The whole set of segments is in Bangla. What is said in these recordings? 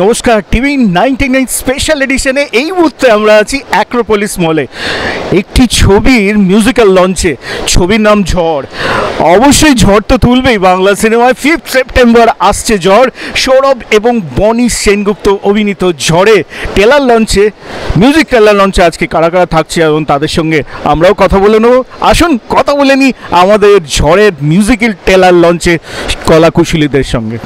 নমস্কার, টিভি 99 স্পেশাল এডিশনে এই মুহূর্তে আমরা আছি অ্যাক্রোপলিস মলে একটি ছবির মিউজিক্যাল লঞ্চে। ছবির নাম ঝড়। অবশ্যই ঝড় তো তুলবেই বাংলা সিনেমায়। 5 সেপ্টেম্বর আসছে ঝড়। সৌরভ এবং বনি সেনগুপ্ত অভিনীত ঝড়ে ট্রেলার লঞ্চে, মিউজিক ট্রেলার লঞ্চে আজকে কারা কারা থাকছে এবং তাদের সঙ্গে আমরাও কথা বলে নেব। আসুন কথা বলে নিই আমাদের ঝড়ের মিউজিক্যাল ট্রেলার লঞ্চে কলাকুশলীদের সঙ্গে।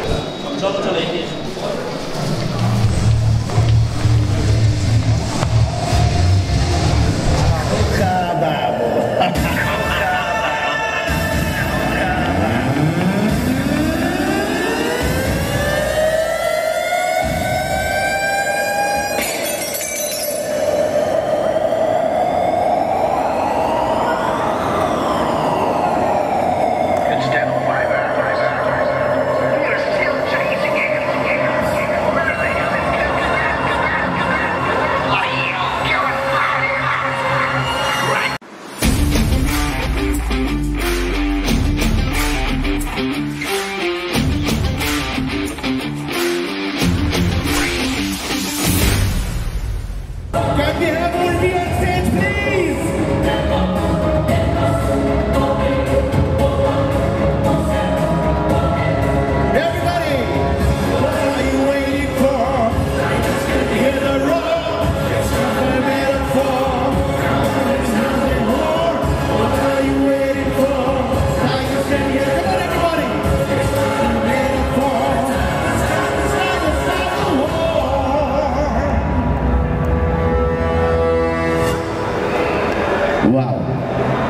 Wow,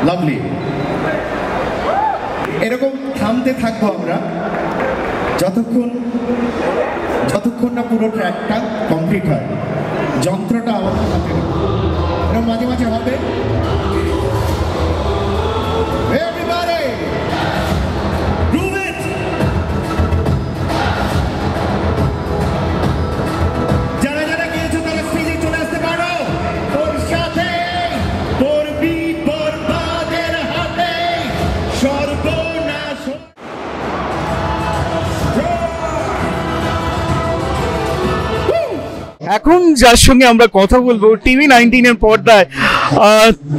lovely. এরকম থামতে থাকবো আমরা যতক্ষণ না পুরো ট্র্যাকটা কমপ্লিট হয়। যন্ত্রটা আমাদের হাতে এরকম মাঝে মাঝে হবে। Everybody, groove it! যারা যারা গিয়েছো তারা স্টেজে চলে আসতে পারো। ওর সাথে এখন যার সঙ্গে আমরা কথা বলবো টিভি 19-এর পর্দায়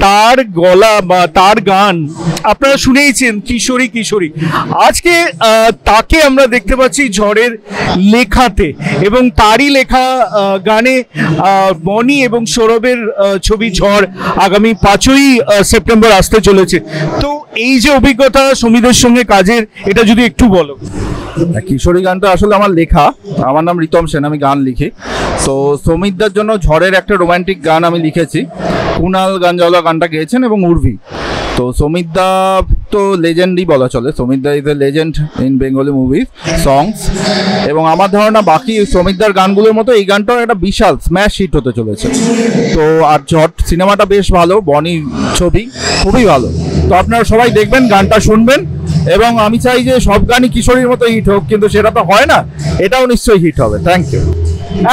তার গলা বা তার গান আপনারা শুনেইছেন, কিশোরী কিশোরী। আজকে তাকে আমরা দেখতে পাচ্ছি ঝড়ের লেখাতে, এবং তারই লেখা গানে বনি এবং সৌরভের ছবি ঝড় আগামী 5ই সেপ্টেম্বর আসতে চলেছে। তো এই যে অভিজ্ঞতা সমীদের সঙ্গে কাজের, এটা যদি একটু বলো। কিশোরী গানটা আসলে আমার লেখা। আমার নাম রিতম সেন, আমি গান লিখি। তো সমিতদার জন্য ঝড়ের একটা রোমান্টিক গান আমি লিখেছি। কুনাল গাঞ্জাওয়ালা গানটা গেয়েছেন এবং উর্ভি। তো সমিতদা তো লেজেন্ডই বলা চলে। সমিতদা is a legend in Bengali movies songs, এবং আমার ধারণা বাকি সমিতদার গানগুলোর মতো এই গানটাও একটা বিশাল স্ম্যাশ হিট হতে চলেছে। তো আর ঝড় সিনেমাটা বেশ ভালো, বনি ছবি খুবই ভালো। তো আপনারা সবাই দেখবেন, গানটা শুনবেন, এবং আমি চাই যে সব গানই কিশোরীর মতো হিট হোক, কিন্তু সেটা তো হয় না, এটাও নিশ্চয়ই হিট হবে। Thank you.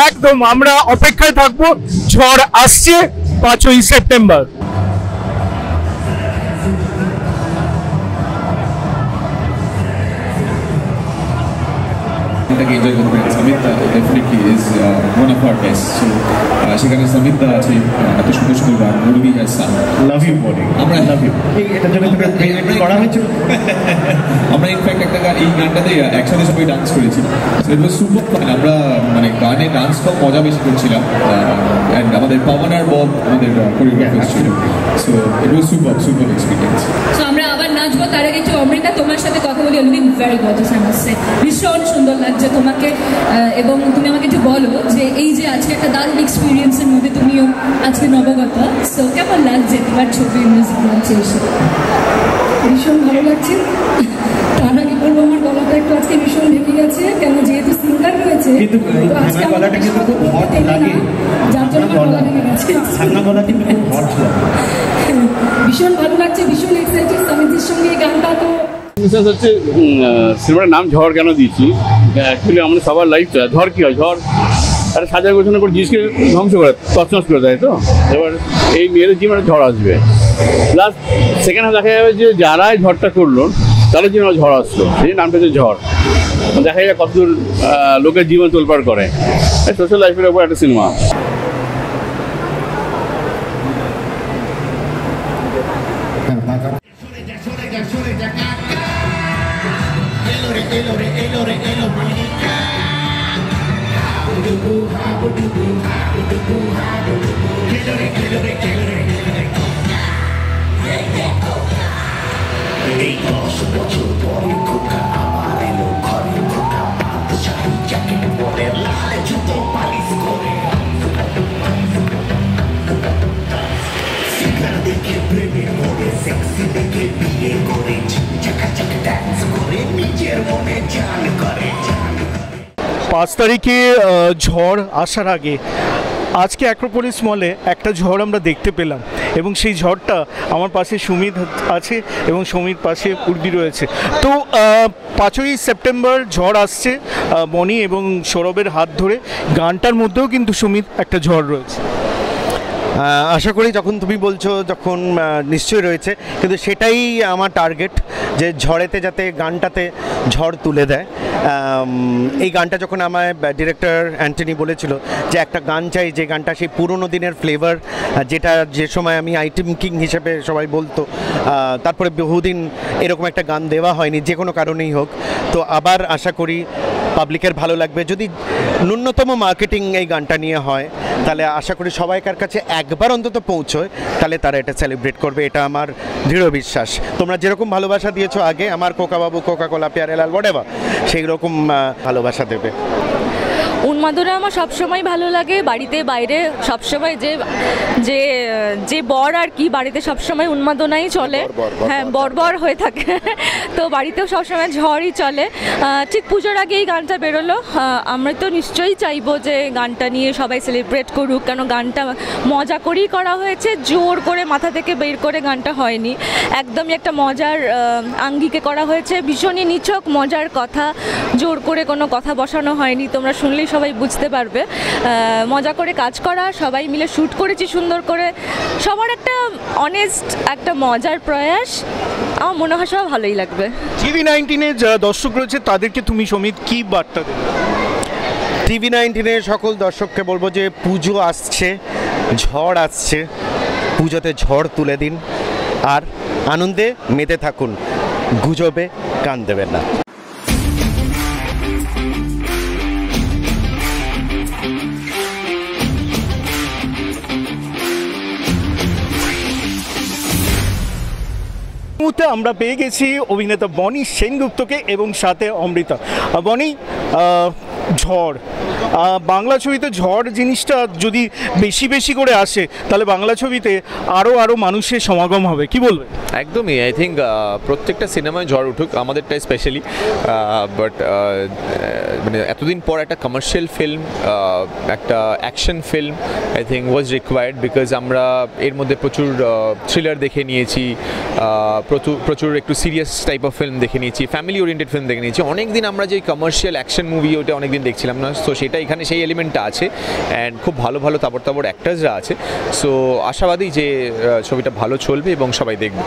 একদম আমরা অপেক্ষায় থাকবো। ঝড় আসছে 5ই সেপ্টেম্বর। এনজয় করবেন। Samita definitely is one of our best. So সেখানে সমিতা আছে, এত সুন্দর সুন্দর গান। মুরগি has sung love you body. আমরা লাভ ইউ এটার জন্য করা হয়েছে। আমরা ইনফ্যাক্ট একটা গান, এই গানটাতে একসাথে সবাই ডান্স করেছি। So it was super fun. আমরা মানে গানে ডান্স কম মজা বেশি করছিলাম। অ্যান্ড আমাদের পবন আর বব আমাদের কোরিওগ্রাফার ছিল। So it was super experience. So আমরা আবার নাচবো, তার আগে একটু অমৃতা তোমার সাথে কথা বলি। Looking very gorgeous, I must say. ভীষণ সুন্দর লাগছে তোমাকে, এবং তুমি আমাকে একটু বলো যে এই যে আজকে একটা দারুণ এক্সপিরিয়েন্সের মধ্যে তুমিও আজকে নবগত। সো কেমন লাগছে তোমার ছবি মিউজিক লঞ্চে এসে? ভীষণ ভালো লাগছে। তার আগে বলবো আমার গলাটা একটু আজকে ভীষণ ঢেকে গেছে, কেন যেহেতু সিঙ্গার রয়েছে। আজকে গলাটা কিন্তু খুব হট লাগে, যার জন্য আমার গলা ঢেকে গেছে। সান্না গলা কিন্তু খুব হট লাগে। ভীষণ ভালো লাগছে, ভীষণ এক্সাইটেড সমিতির সঙ্গে এই গানটা। তো হচ্ছে সিনেমাটার নাম ঝড় কেন দিয়েছি, অ্যাকচুয়ালি আমাদের সবার লাইফ ঝড় কী হয়, ঝড় একটা সাজার গোছানো করে জিনিসকে ধ্বংস করে তছনছ করে দেয়। তো এবার এই মেয়েদের জীবনে ঝড় আসবে। প্লাস সেকেন্ড হাফ দেখা যাবে যে যারাই ঝড়টা করলো তাদের জন্য ঝড় আসলো, সেই নামটা হচ্ছে ঝড়। দেখা যায় কতদূর লোকের জীবন তোলপাড় করে, সোশ্যাল লাইফের উপর একটা সিনেমা। পাঁচ তারিখে ঝড় আসার আগে আজকে অ্যাক্রোপলিস মলে একটা ঝড় আমরা দেখতে পেলাম, এবং সেই ঝড়টা আমার পাশে সুমিত আছে এবং সুমিত পাশে উর্বি রয়েছে। তো 5ই সেপ্টেম্বর ঝড় আসছে, বনি এবং সৌরভের হাত ধরে গানটার মধ্যেও কিন্তু সুমিত একটা ঝড় রয়েছে। আশা করি যখন তুমি বলছো যখন নিশ্চয়ই রয়েছে, কিন্তু সেটাই আমার টার্গেট, যে ঝড়েতে যাতে গানটাতে ঝড় তুলে দেয়। এই গানটা যখন আমায় ডিরেক্টর অ্যান্টনি বলেছিল যে একটা গান চাই, যে গানটা সেই পুরনো দিনের ফ্লেভার, যেটা যে সময় আমি আইটেম কিং হিসেবে সবাই বলতো, তারপরে বহুদিন এরকম একটা গান দেওয়া হয়নি যে কোনো কারণেই হোক। তো আবার আশা করি পাবলিকের ভালো লাগবে। যদি ন্যূনতম মার্কেটিং এই গানটা নিয়ে হয়, তাহলে আশা করি সবাইকার কাছে একবার অন্তত পৌঁছয়, তাহলে তারা এটা সেলিব্রেট করবে, এটা আমার দৃঢ় বিশ্বাস। তোমরা যেরকম ভালোবাসা দিয়েছো আগে আমার কোকাবাবু, কোকাকোলা, প্যারেলাল, হোয়াটএভার, সেই রকম ভালোবাসা দেবে। উন্মাদনা আমার সবসময় ভালো লাগে, বাড়িতে বাইরে সবসময় যে যে যে বর আর কি, বাড়িতে সবসময় উন্মাদনাই চলে, হ্যাঁ বর হয়ে থাকে। তো বাড়িতেও সবসময় ঝড়ই চলে। ঠিক পুজোর আগে এই গানটা বেরোলো, আমরা তো নিশ্চয়ই চাইবো যে গানটা নিয়ে সবাই সেলিব্রেট করুক, কেন গানটা মজা করেই করা হয়েছে, জোর করে মাথা থেকে বের করে গানটা হয়নি, একদমই একটা মজার আঙ্গিকে করা হয়েছে, ভীষণই নিছক মজার কথা, জোর করে কোনো কথা বসানো হয়নি। তোমরা শুনলেই সবাই বুঝতে পারবে, মজা করে কাজ করা, সবাই মিলে শ্যুট করেছি সুন্দর করে, সবার একটা অনেস্ট একটা মজার প্রয়াস। আমার মনে হয় সব ভালোই লাগবে। TV19-এর যারা দর্শক রয়েছে তাদেরকে তুমি সুমিত কি বার্তা দেবে? TV19-এর সকল দর্শককে বলবো যে পুজো আসছে, ঝড় আসছে, পুজোতে ঝড় তুলে দিন আর আনন্দে মেতে থাকুন, গুজবে কান দেবেন না। মুহূর্তে আমরা পেয়ে গেছি অভিনেতা বনি সেনগুপ্তকে এবং সাথে অমৃতা। বনি, ঝড়, বাংলা ছবিতে ঝড় জিনিসটা যদি বেশি বেশি করে আসে, তাহলে বাংলা ছবিতে আরও মানুষের সমাগম হবে, কি বলবে? একদমই, আই থিঙ্ক প্রত্যেকটা সিনেমায় ঝড় উঠুক, আমাদেরটাই স্পেশালি, বাট মানে এতদিন পর একটা কমার্শিয়াল ফিল্ম, একটা action film I think was required, because আমরা এর মধ্যে প্রচুর থ্রিলার দেখে নিয়েছি, প্রচুর একটু সিরিয়াস টাইপ অফ ফিল্ম দেখে নিয়েছি, ফ্যামিলি ওরিয়েন্টেড ফিল্ম দেখে নিয়েছি। অনেকদিন আমরা যে কমার্শিয়াল অ্যাকশন মুভি ওটা অনেকদিন দেখছিলাম না, সো সেটা এখানে সেই এলিমেন্টটা আছে, অ্যান্ড খুব ভালো ভালো তাবড় অ্যাক্টার্সরা আছে, সো আশাবাদী যে ছবিটা ভালো চলবে এবং সবাই দেখবে।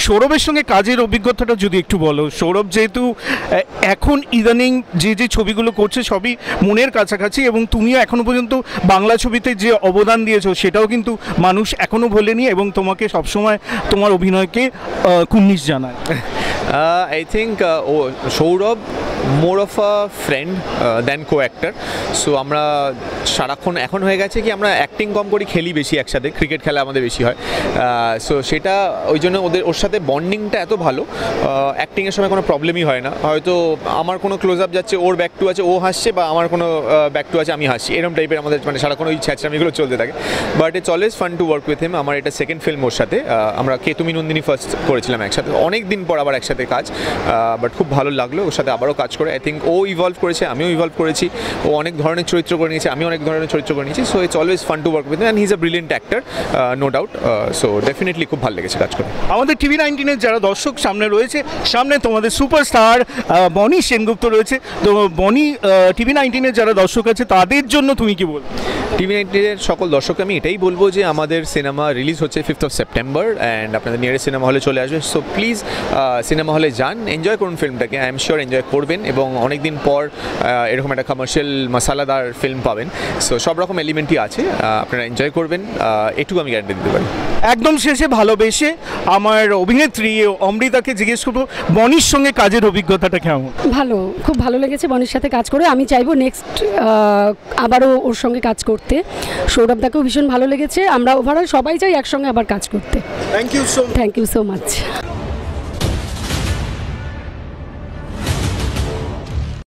সৌরভের সঙ্গে কাজের অভিজ্ঞতাটা যদি একটু বলো। সৌরভ যেহেতু এখন ইদানিং যে ছবিগুলো করছে সবই মনের কাছাকাছি, এবং তুমিও এখনো পর্যন্ত বাংলা ছবিতে যে অবদান দিয়েছো সেটাও কিন্তু মানুষ এখনো ভোলেনি, এবং তোমাকে সবসময় তোমার অভিনয়কে কুর্নিশ জানায়। I think Sourav more of a friend than co actor, so আমরা সারাক্ষণ এখন হয়ে গেছে কি আমরা অ্যাক্টিং কম করি, খেলি বেশি একসাথে, ক্রিকেট খেলা আমাদের বেশি হয়, সো সেটা ওই জন্য ওর সাথে বন্ডিংটা এত ভালো, অ্যাক্টিংয়ের সময় কোনো প্রবলেমই হয় না। হয়তো আমার কোনো ক্লোজ আপ যাচ্ছে, ওর ব্যাক টু আছে, ও হাসছে, বা আমার কোনো ব্যাক টু আছে, আমি হাসি, এরকম টাইপের আমাদের মানে সারাক্ষণ ওই ছ্যাঁচড়ামিগুলো চলতে থাকে, but it's always fun to work with হিম। আমার এটা সেকেন্ড ফিল্ম ওর সাথে, আমরা কে তুমি নন্দিনী ফার্স্ট করেছিলাম একসাথে, অনেক দিন পর আবার একসাথে কাজ, বাট খুব ভালো লাগলো ওর সাথে আবারও কাজ করে। আই থিঙ্ক ও ইভলভ করেছে, আমিও ইভলভ করেছি, ও অনেক ধরনের চরিত্র করে নিয়েছে, আমি অনেক ধরনের চরিত্র করে নিয়েছি, so it's always fun to work with him, and he is a brilliant actor, no doubt, so definitely খুব ভালো লেগেছে কাজ করে। আমাদের TV19-এর যারা দর্শক সামনে রয়েছে, সামনে তোমাদের সুপারস্টার বনি সেনগুপ্ত রয়েছে, তো বনি, TV19-এর যারা দর্শক আছে তাদের জন্য তুমি কি বলবে? TV19-এর সকল দর্শককে আমি এটাই বলবো যে আমাদের সিনেমা রিলিজ হচ্ছে 5th of September, অ্যান্ড আপনাদের নিয়ারেস্ট সিনেমা হলে চলে আসবে, সো প্লিজ সিনেমা সিনেমা হলে যান, এনজয় করুন ফিল্মটাকে, আই এম শিওর এনজয় করবেন এবং অনেকদিন পর এরকম একটা কমার্শিয়াল মশালাদার ফিল্ম পাবেন। সো সব রকম এলিমেন্টই আছে, আপনারা এনজয় করবেন, এটুকু আমি গ্যারান্টি দিতে পারি। একদম শেষে ভালোবেসে আমার অভিনেত্রী অমৃতাকে জিজ্ঞেস করবো বনির সঙ্গে কাজের অভিজ্ঞতাটা কেমন? ভালো, খুব ভালো লেগেছে বনির সাথে কাজ করে। আমি চাইবো নেক্সট আবারও ওর সঙ্গে কাজ করতে। সৌরভদাকেও ভীষণ ভালো লেগেছে। আমরা ওভারঅল সবাই চাই একসঙ্গে আবার কাজ করতে। Thank you so much.